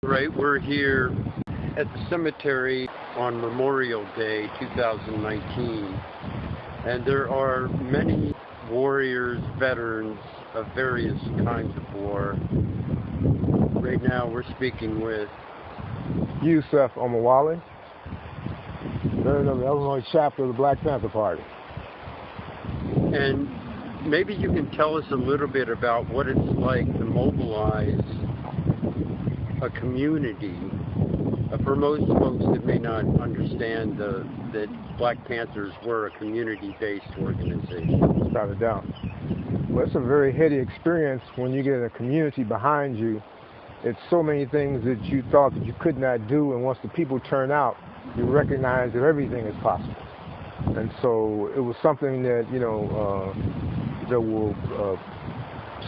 Right, we're here at the cemetery on Memorial Day 2019, and there are many warriors, veterans of various kinds of war. Right now we're speaking with Yusef Omowale. They're in the Illinois chapter of the Black Panther Party. And maybe you can tell us a little bit about what it's like to mobilize a community. For most folks that may not understand that Black Panthers were a community-based organization. Without a doubt. Well, it's a very heady experience when you get a community behind you. It's so many things that you thought that you could not do, and once the people turn out, you recognize that everything is possible. And so it was something that, that will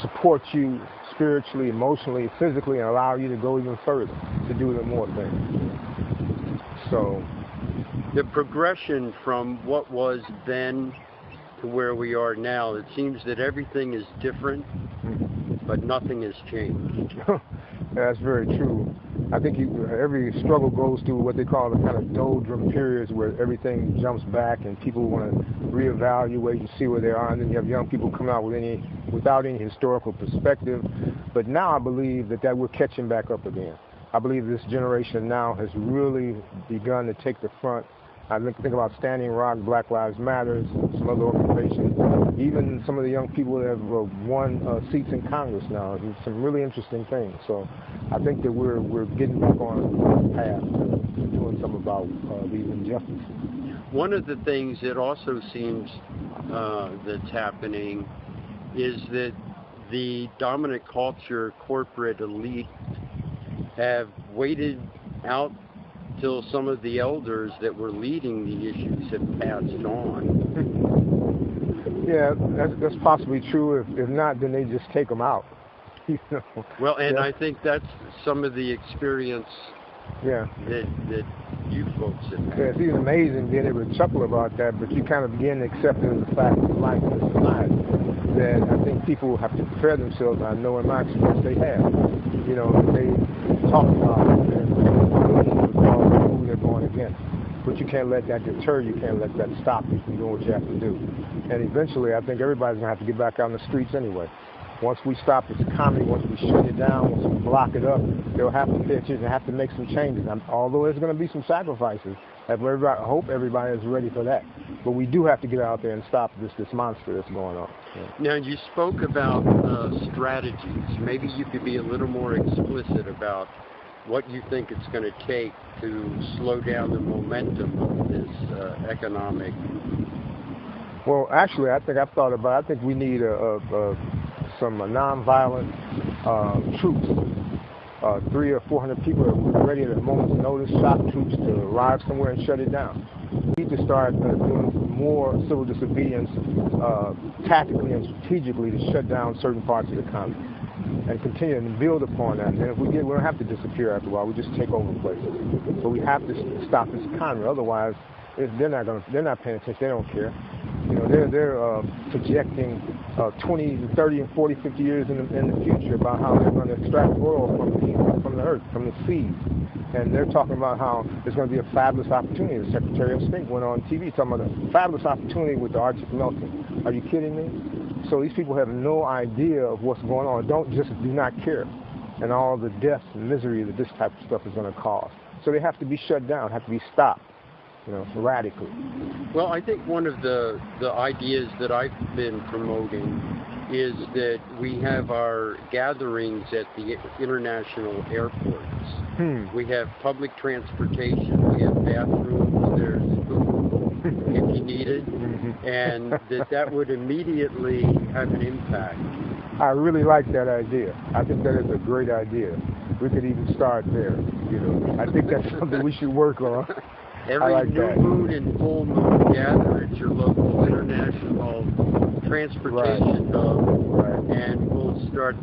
support you spiritually, emotionally, physically, and allow you to go even further, to do even more things. So the progression from what was then to where we are now, it seems that everything is different, but nothing has changed. That's very true. I think every struggle goes through what they call the kind of doldrum periods where everything jumps back and people want to reevaluate and see where they are, and then you have young people come out without any historical perspective. But now I believe that we're catching back up again. I believe this generation now has really begun to take the front. I think about Standing Rock, Black Lives Matter, some other organizations, even some of the young people that have won seats in Congress now. Some really interesting things. So I think that we're getting back on the path to doing something about these injustices. One of the things that also seems that's happening is that the dominant culture, corporate elite, have waited out till some of the elders that were leading the issues have passed on. Yeah, that's possibly true. If not, then they just take them out. Well, and yeah. I think that's some of the experience that you folks have had. Yeah, it's even amazing being able to chuckle about that, but you kind of begin to accept it as a fact of life in this society. That I think people have to prepare themselves. I know in my experience they have. They talk about it and who they're going against. But you can't let that deter you. You can't let that stop you from doing what you have to do. And eventually, I think everybody's going to have to get back out in the streets anyway. Once we stop this economy, once we shut it down, once we block it up, they'll have to pay attention and have to make some changes. Although there's going to be some sacrifices, I hope everybody is ready for that. But we do have to get out there and stop this monster that's going on. Yeah. Now, you spoke about strategies. Maybe you could be a little more explicit about what you think it's going to take to slow down the momentum of this economic. Well, actually, I think we need some nonviolent troops. 300 or 400 people are ready at a moment's notice, shock troops to arrive somewhere and shut it down. We need to start doing more civil disobedience tactically and strategically to shut down certain parts of the economy and continue and build upon that. And if we don't have to disappear after a while. We just take over places. But we have to stop this economy. Otherwise, they're not paying attention. They don't care. They're projecting 20, 30, and 40, 50 years in the future about how they're going to extract oil from the earth, from the seas. And they're talking about how there's going to be a fabulous opportunity. The Secretary of State went on TV talking about a fabulous opportunity with the Arctic melting. Are you kidding me? So these people have no idea of what's going on. Do not care. And all the death and misery that this type of stuff is going to cause. So they have to be shut down, have to be stopped. Radically. Well, I think one of the ideas that I've been promoting is that we have our gatherings at the international airports. We have public transportation, we have bathrooms, there's food if you need it, and that would immediately have an impact. I really like that idea. I think that is a great idea. We could even start there. I think that's something we should work on. Every new moon and full moon gather at your local international transportation hub, and we'll start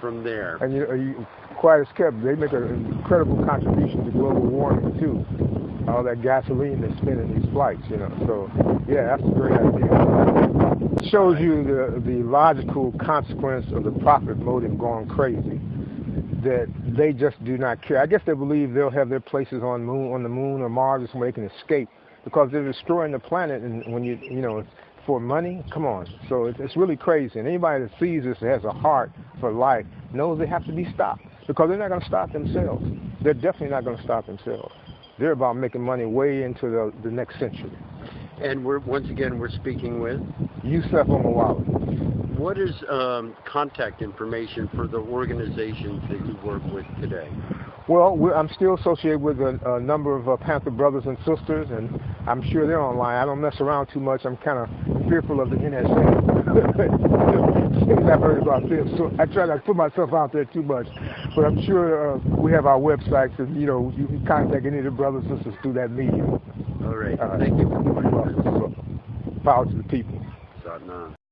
from there. And you quiet as kept, they make an incredible contribution to global warming too. All that gasoline they spend in these flights, So yeah, that's a great idea. It shows you the logical consequence of the profit motive going crazy. that they just do not care. I guess they believe they'll have their places on the moon or Mars or somewhere they can escape because they're destroying the planet. And when you know, for money, come on. So it's really crazy. And anybody that sees this that has a heart for life knows they have to be stopped because they're not going to stop themselves. They're definitely not going to stop themselves. They're about making money way into the next century. And once again, we're speaking with Yusef Omowale. What is contact information for the organizations that you work with today? Well, I'm still associated with a number of Panther brothers and sisters, and I'm sure they're online. I don't mess around too much. I'm kind of fearful of the NSA. Things I've heard about this, so I try not to put myself out there too much. But I'm sure we have our websites, and you can contact any of the brothers and sisters through that medium. All right. Thank you. Power to the people.